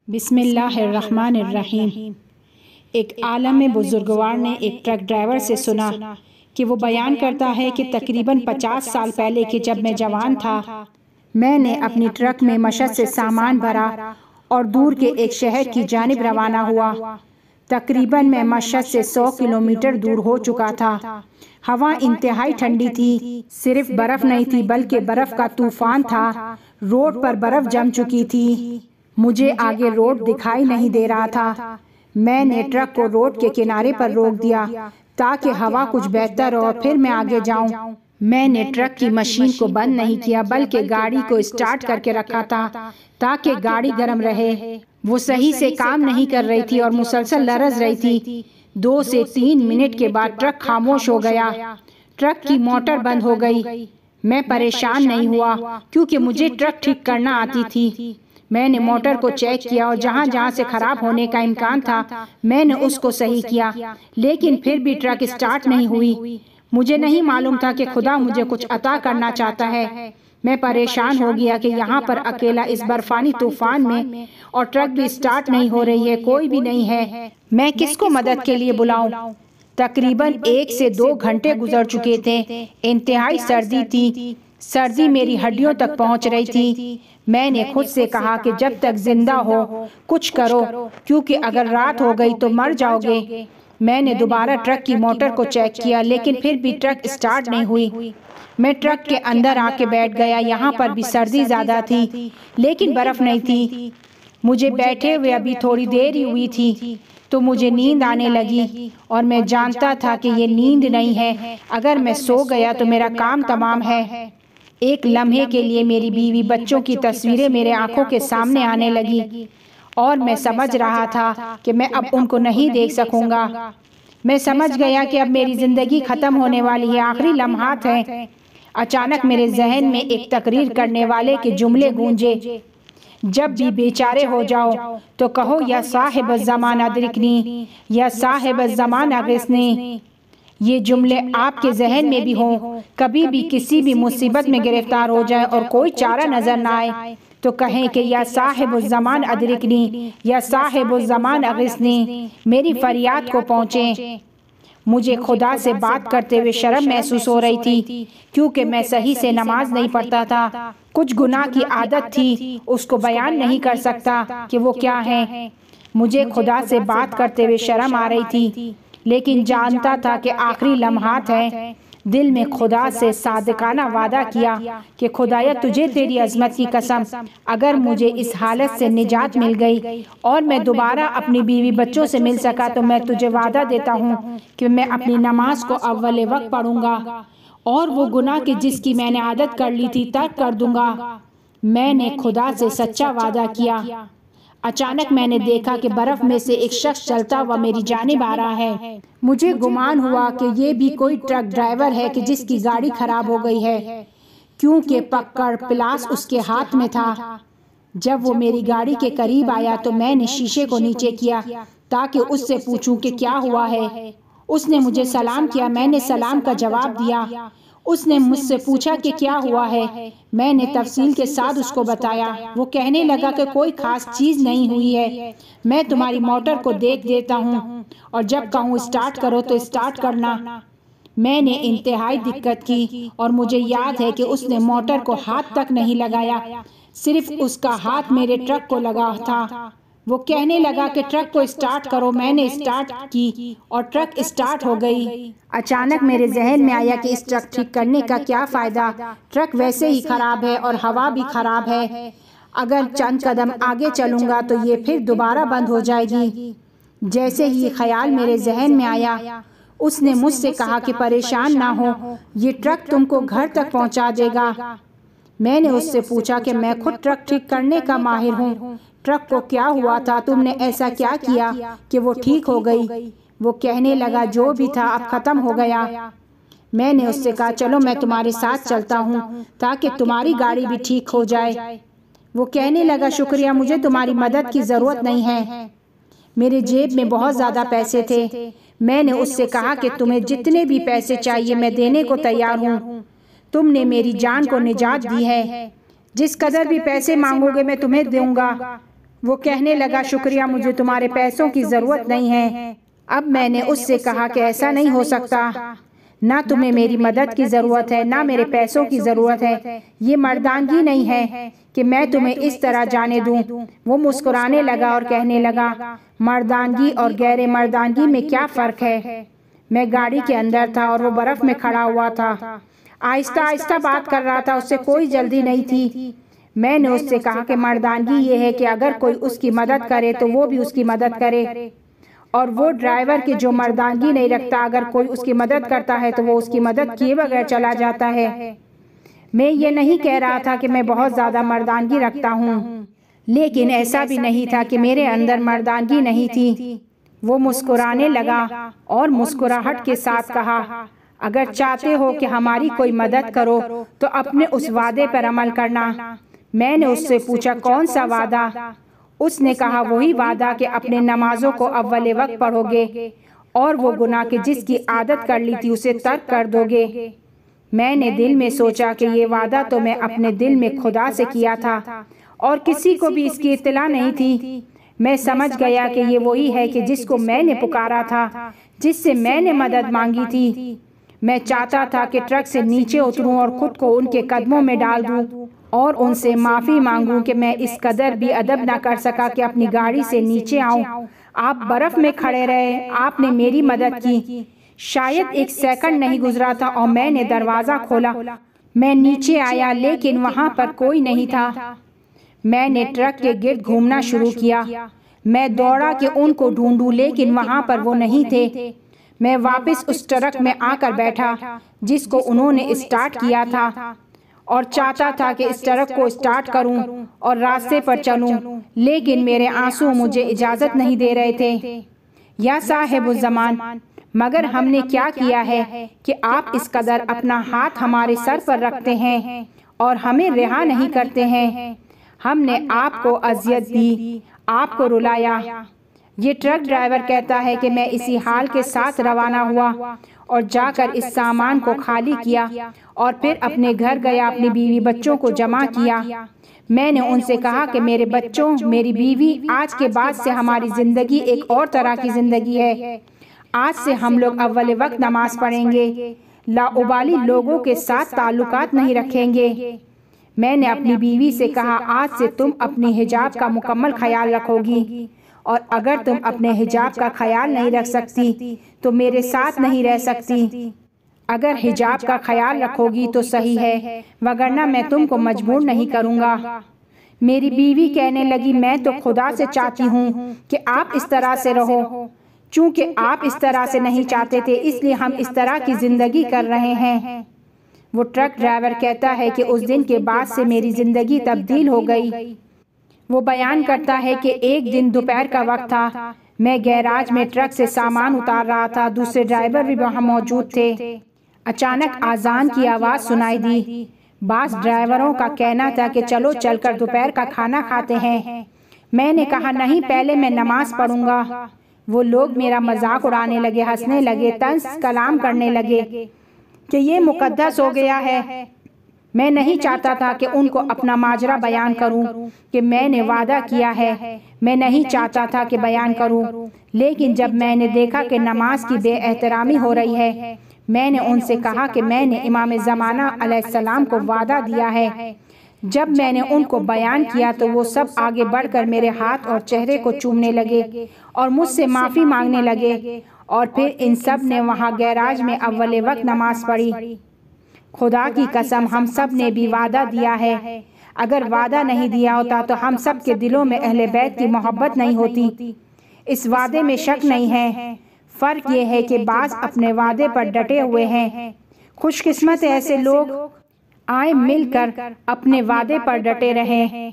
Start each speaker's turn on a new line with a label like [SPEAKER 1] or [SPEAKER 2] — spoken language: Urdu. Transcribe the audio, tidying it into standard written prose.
[SPEAKER 1] بسم اللہ الرحمن الرحیم۔ ایک عالم بزرگوار نے ایک ٹرک ڈرائیور سے سنا کہ وہ بیان کرتا ہے کہ تقریباً 50 سال پہلے کہ جب میں جوان تھا، میں نے اپنی ٹرک میں مشہد سے سامان بھرا اور دور کے ایک شہر کی جانب روانہ ہوا۔ تقریباً میں مشہد سے 100 کلومیٹر دور ہو چکا تھا۔ ہوا انتہائی ٹھنڈی تھی، صرف برف نہیں تھی بلکہ برف کا طوفان تھا۔ روڈ پر برف جم چکی تھی، مجھے آگے روڈ دکھائی نہیں دے رہا تھا۔ میں نے ٹرک کو روڈ کے کنارے پر روک دیا تاکہ ہوا کچھ بہتر ہو اور پھر میں آگے جاؤں۔ میں نے ٹرک کی مشین کو بند نہیں کیا بلکہ گاڑی کو اسٹارٹ کر کے رکھا تھا تاکہ گاڑی گرم رہے۔ وہ صحیح سے کام نہیں کر رہی تھی اور مسلسل لرز رہی تھی۔ 2 سے 3 منٹ کے بعد ٹرک خاموش ہو گیا۔ ٹرک کی موٹر بند ہو گئی۔ میں پریشان نہیں ہوا کیونکہ مجھے ٹرک ٹھیک کرنا آتی تھی۔ میں نے موٹر کو چیک کیا اور جہاں جہاں سے خراب ہونے کا امکان تھا میں نے اس کو صحیح کیا، لیکن پھر بھی ٹرک اسٹارٹ نہیں ہوئی۔ مجھے نہیں معلوم تھا کہ خدا مجھے کچھ عطا کرنا چاہتا ہے۔ میں پریشان ہو گیا کہ یہاں پر اکیلا اس برفانی طوفان میں اور ٹرک بھی اسٹارٹ نہیں ہو رہی ہے، کوئی بھی نہیں ہے۔ میں کس کو مدد کے لیے بلاؤں؟ تقریباً 1 سے 2 گھنٹے گزر چکے تھے۔ انتہائی سردی تھی، سردی میری ہڈیوں تک پہنچ رہی تھی۔ میں نے خود سے کہا کہ جب تک زندہ ہو کچھ کرو، کیونکہ اگر رات ہو گئی تو مر جاؤ گے۔ میں نے دوبارہ ٹرک کی موٹر کو چیک کیا لیکن پھر بھی ٹرک اسٹارٹ نہیں ہوئی۔ میں ٹرک کے اندر آ کے بیٹھ گیا۔ یہاں پر بھی سردی زیادہ تھی لیکن برف نہیں تھی۔ مجھے بیٹھے ہوئے ابھی تھوڑی دیر ہی ہوئی تھی تو مجھے نیند آنے لگی اور میں جانتا تھا کہ یہ نیند نہیں ہے، اگر میں سو گیا تو میرا کام تمام ہے۔ ایک لمحے کے لیے میری بیوی بچوں کی تصویریں میرے آنکھوں کے سامنے آنے لگی اور میں سمجھ رہا تھا کہ میں اب ان کو نہیں دیکھ سکوں گا۔ میں سمجھ گیا کہ اب میری زندگی ختم ہونے والی ہے، آخری لمحات ہیں۔ اچانک میرے ذہن میں ایک تقریر کرنے والے کے جملے گونجے، جب بھی بیچارے ہو جاؤ تو کہو یا صاحب الزمان ادرکنی یا صاحب الزمان اغثنی۔ یہ جملے آپ کے ذہن میں بھی ہوں۔ کبھی بھی کسی بھی مصیبت میں گرفتار ہو جائے اور کوئی چارہ نظر نہ آئے تو کہیں کہ یا صاحب الزمان ادرکنی یا صاحب الزمان اغثنی، میری فریاد کو پہنچیں۔ مجھے خدا سے بات کرتے ہوئے شرم محسوس ہو رہی تھی کیونکہ میں صحیح سے نماز نہیں پڑھتا تھا۔ کچھ گناہ کی عادت تھی، اس کو بیان نہیں کر سکتا کہ وہ کیا ہے۔ مجھے خدا سے بات کرتے ہوئے شرم آ رہی تھی لیکن جانتا تھا کہ آخری لمحات ہیں۔ دل میں خدا سے صادقانہ وعدہ کیا کہ خدایا تجھے تیری عظمت کی قسم، اگر مجھے اس حالت سے نجات مل گئی اور میں دوبارہ اپنی بیوی بچوں سے مل سکا تو میں تجھے وعدہ دیتا ہوں کہ میں اپنی نماز کو اول وقت پڑھوں گا اور وہ گناہ کہ جس کی میں نے عادت کر لی تھی ترک کر دوں گا۔ میں نے خدا سے سچا وعدہ کیا۔ اچانک میں نے دیکھا کہ برف میں سے ایک شخص چلتا ہوا میری جانب آ رہا ہے۔ مجھے گمان ہوا کہ یہ بھی کوئی ٹرک ڈرائیور ہے کہ جس کی گاڑی خراب ہو گئی ہے، کیونکہ پکڑ پلاس اس کے ہاتھ میں تھا۔ جب وہ میری گاڑی کے قریب آیا تو میں نے شیشے کو نیچے کیا تاکہ اس سے پوچھوں کہ کیا ہوا ہے۔ اس نے مجھے سلام کیا، میں نے سلام کا جواب دیا۔ اس نے مجھ سے پوچھا کہ کیا ہوا ہے، میں نے تفصیل کے ساتھ اس کو بتایا۔ وہ کہنے لگا کہ کوئی خاص چیز نہیں ہوئی ہے، میں تمہاری موٹر کو دیکھ دیتا ہوں اور جب کہوں اسٹارٹ کرو تو اسٹارٹ کرنا۔ میں نے انتہائی دقت کی اور مجھے یاد ہے کہ اس نے موٹر کو ہاتھ تک نہیں لگایا، صرف اس کا ہاتھ میرے ٹرک کو لگا تھا۔ وہ کہنے لگا کہ ٹرک کو اسٹارٹ کرو، میں نے اسٹارٹ کی اور ٹرک اسٹارٹ ہو گئی۔ اچانک میرے ذہن میں آیا کہ اس ٹرک ٹھیک کرنے کا کیا فائدہ، ٹرک ویسے ہی خراب ہے اور ہوا بھی خراب ہے۔ اگر چند قدم آگے چلوں گا تو یہ پھر دوبارہ بند ہو جائے گی۔ جیسے ہی خیال میرے ذہن میں آیا اس نے مجھ سے کہا کہ پریشان نہ ہو، یہ ٹرک تم کو گھر تک پہنچا دے گا۔ میں نے اس سے پوچھا کہ میں خود ٹرک ٹھیک کرنے کا ماہر ہوں، ٹرک کو کیا ہوا تھا، تم نے ایسا کیا کیا کہ وہ ٹھیک ہو گئی؟ وہ کہنے لگا جو بھی تھا اب ختم ہو گیا۔ میں نے اس سے کہا چلو میں تمہارے ساتھ چلتا ہوں تاکہ تمہاری گاڑی بھی ٹھیک ہو جائے۔ وہ کہنے لگا شکریہ، مجھے تمہاری مدد کی ضرورت نہیں ہے۔ میرے جیب میں بہت زیادہ پیسے تھے۔ میں نے اس سے کہا کہ تمہیں جتنے بھی پیسے چاہیے میں دینے کو تیار ہوں، تم نے میری جان کو نجات دی ہے، جس قدر بھی پیسے مانگو گے میں تمہیں دوں گا۔ وہ کہنے لگا شکریہ، مجھے تمہارے پیسوں کی ضرورت نہیں ہے۔ اب میں نے اس سے کہا کہ ایسا نہیں ہو سکتا، نہ تمہیں میری مدد کی ضرورت ہے نہ میرے پیسوں کی ضرورت ہے، یہ مردانگی نہیں ہے کہ میں تمہیں اس طرح جانے دوں۔ وہ مسکرانے لگا اور کہنے لگا مردانگی اور غیر مردانگی میں کیا فرق ہے؟ میں گاڑی کے اندر تھا اور وہ برف میں کھڑا ہوا تھا، آہستہ آہستہ بات کر رہا تھا، اس سے کوئی جلدی نہیں تھی۔ میں نے اس سے کہا کہ مردانگی یہ ہے کہ اگر کوئی اس کی مدد کرے تو وہ بھی اس کی مدد کرے، اور وہ ڈرائیور کی جو مردانگی نہیں رکھتا، اگر کوئی اس کی مدد کرتا ہے تو وہ اس کی مدد کیے بغیر چلا جاتا ہے۔ میں یہ نہیں کہہ رہا تھا کہ میں بہت زیادہ مردانگی رکھتا ہوں، لیکن ایسا بھی نہیں تھا کہ میرے اندر مردانگی نہیں تھی۔ وہ مسکرانے لگا اور مسکراہٹ کے ساتھ کہا اگر چاہتے ہو کہ ہماری کوئی مدد کرو تو اپنے اس وعدے پر عمل کرنا۔ میں نے اس سے پوچھا کون سا وعدہ؟ اس نے کہا وہی وعدہ کہ اپنے نمازوں کو اول وقت پڑھو گے اور وہ گناہ کہ جس کی عادت کر لی تھی اسے ترک کر دو گے۔ میں نے دل میں سوچا کہ یہ وعدہ تو میں اپنے دل میں خدا سے کیا تھا اور کسی کو بھی اس کی اطلاع نہیں تھی۔ میں سمجھ گیا کہ یہ وہی ہے کہ جس کو میں نے پکارا تھا، جس سے میں نے مدد مانگی تھی۔ میں چاہتا تھا کہ ٹرک سے نیچے اتروں اور خود کو ان کے قدموں میں ڈال دوں اور ان سے معافی مانگوں کہ میں اس قدر بھی ادب نہ کر سکا کہ اپنی گاڑی سے نیچے آؤں۔ آپ برف میں کھڑے رہے، آپ نے میری مدد کی، شاید ایک سیکنڈ نہیں گزرا تھا اور میں نے دروازہ کھولا۔ میں نیچے آیا لیکن وہاں پر کوئی نہیں تھا۔ میں نے ٹرک کے گرد گھومنا شروع کیا، میں دوڑا کہ ان کو ڈھونڈوں لیکن وہاں پر وہ نہیں تھے۔ میں واپس اس ٹرک میں آ کر بیٹھا جس کو انہوں نے اسٹارٹ کیا تھا اور چاہتا تھا کہ اس ٹرک کو اسٹارٹ کروں اور راستے پر چلوں، لیکن میرے آنسو مجھے اجازت نہیں دے رہے تھے۔ یا صاحب الزمان، مگر ہم نے کیا کیا ہے کہ آپ اس قدر اپنا ہاتھ ہمارے سر پر رکھتے ہیں اور ہمیں رہا نہیں کرتے ہیں؟ ہم نے آپ کو اذیت دی، آپ کو رلایا۔ یہ ٹرک ڈرائیور کہتا ہے کہ میں اسی حال کے ساتھ روانہ ہوا اور جا کر اس سامان کو خالی کیا اور پھر اپنے گھر گیا، اپنی بیوی بچوں کو جمع کیا۔ میں نے ان سے کہا کہ میرے بچوں، میری بیوی، آج کے بعد سے ہماری زندگی ایک اور طرح کی زندگی ہے۔ آج سے ہم لوگ اول وقت نماز پڑھیں گے، لاابالی لوگوں کے ساتھ تعلقات نہیں رکھیں گے۔ میں نے اپنی بیوی سے کہا آج سے تم اپنی حجاب کا مکمل خیال رکھو گی، اور اگر تم اپنے حجاب کا خیال نہیں رکھ سکتی تو میرے ساتھ نہیں رہ سکتی۔ اگر حجاب کا خیال رکھو گی تو صحیح ہے، وگرنہ میں تم کو مجبور نہیں کروں گا۔ میری بیوی کہنے لگی میں تو خدا سے چاہتی ہوں کہ آپ اس طرح سے رہو، چونکہ آپ اس طرح سے نہیں چاہتے تھے اس لیے ہم اس طرح کی زندگی کر رہے ہیں۔ وہ ٹرک ڈرائیور کہتا ہے کہ اس دن کے بعد سے میری زندگی تبدیل ہو گئی۔ وہ بیان کرتا ہے کہ ایک دن دوپہر کا وقت تھا، میں گیراج میں ٹرک سے سامان اتار رہا تھا، دوسرے ڈرائیور بھی وہاں موجود تھے۔ اچانک آذان کی آواز سنائی دی۔ بعض ڈرائیوروں کا کہنا تھا کہ چلو چل کر دوپہر کا کھانا کھاتے ہیں۔ میں نے کہا نہیں، پہلے میں نماز پڑھوں گا۔ وہ لوگ میرا مذاق اڑانے لگے، ہنسنے لگے، طنز کلام کرنے لگے کہ یہ مقدس ہو گیا ہے۔ میں نہیں چاہتا تھا کہ ان کو اپنا ماجرا بیان کروں کہ میں نے وعدہ کیا ہے، میں نہیں چاہتا تھا کہ بیان کروں، لیکن جب میں نے دیکھا کہ نماز کی بے احترامی ہو رہی ہے، میں نے ان سے کہا کہ میں نے امام زمانہ علیہ السلام کو وعدہ دیا ہے۔ جب میں نے ان کو بیان کیا تو وہ سب آگے بڑھ کر میرے ہاتھ اور چہرے کو چومنے لگے اور مجھ سے معافی مانگنے لگے، اور پھر ان سب نے وہاں گیراج میں اول وقت نماز پڑھی۔ خدا کی قسم ہم سب نے بھی وعدہ دیا ہے، اگر وعدہ نہیں دیا ہوتا تو ہم سب کے دلوں میں اہل بیت کی محبت نہیں ہوتی۔ اس وعدے میں شک نہیں ہے، فرق یہ ہے کہ بعض اپنے وعدے پر ڈٹے ہوئے ہیں۔ خوش قسمت ایسے لوگ آئیں مل کر اپنے وعدے پر ڈٹے رہیں۔